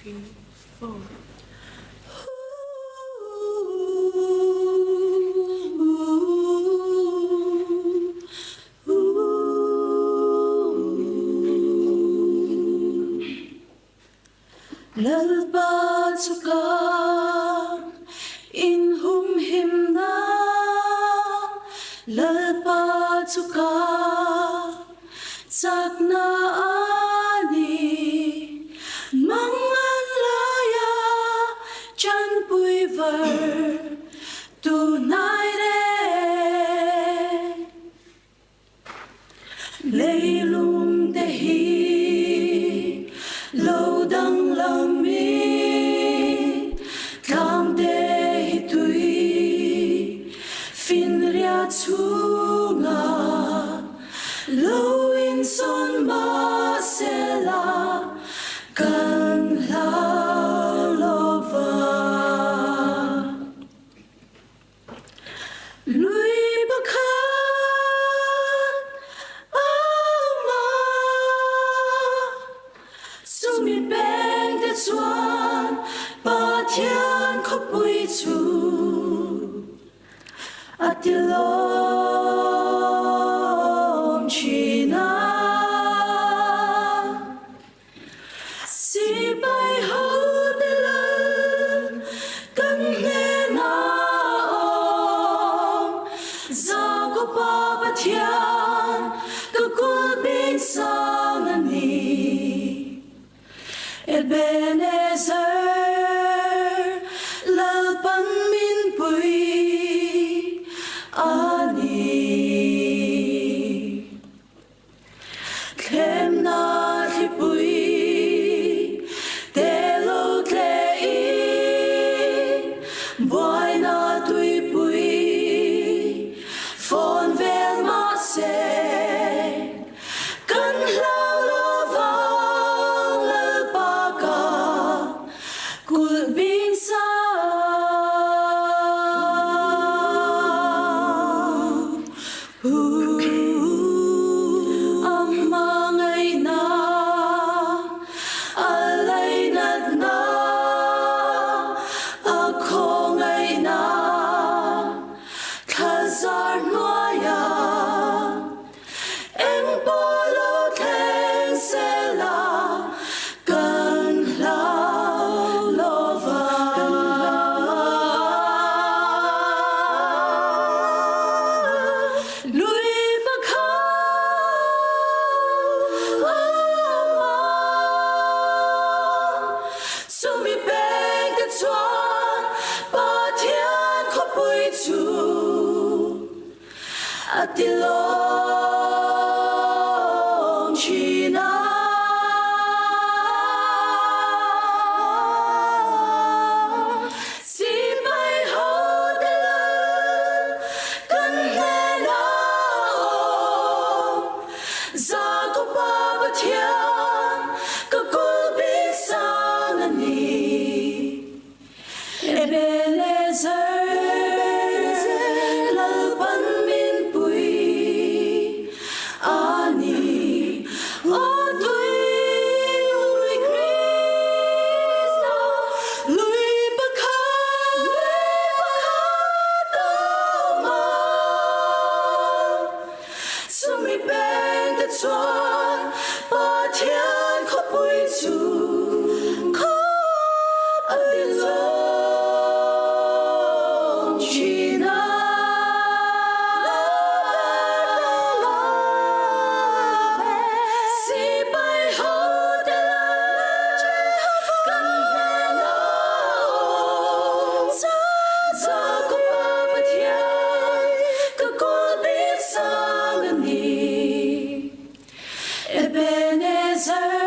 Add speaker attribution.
Speaker 1: 3, 4.
Speaker 2: Lalpa tsuka in Hmeichhia lalpa tsuka Pakhatna ani mangan laya chan pui ver tunai re leilung te hi lo dang lami kam te hi tui fin ria chunga lo in son ma se la kan la lova lui bakhat ama sumi beng te chuan pa thian kho pui chu atilom china si bai ho de la kan le na om za ko pa pa thian ko kul bin sang ani Ebenezer lalpan min pui ani Kem na thi pui te lo te i boy na tui pui phone vel ma se kan lao lo vang lal pa ka kul bin sa amma ngai na alai nat na akho ngai na khazar noya em polo theng se la kan lao lova lui bakhat ama sumi beng te chuan pa thian kho pui chu atilom china si bai ho de la kan le na om za ko pa pa thian ko kul bin sang ani Ebenezer lalpan min pui ani o tui lui Krista lui bakhat ama sumi beng te chuan pa thian kho pui chu kho atilom china si bai ho de la kan le na om za ko pa pa thian ko kul bin sang ani Ebenezer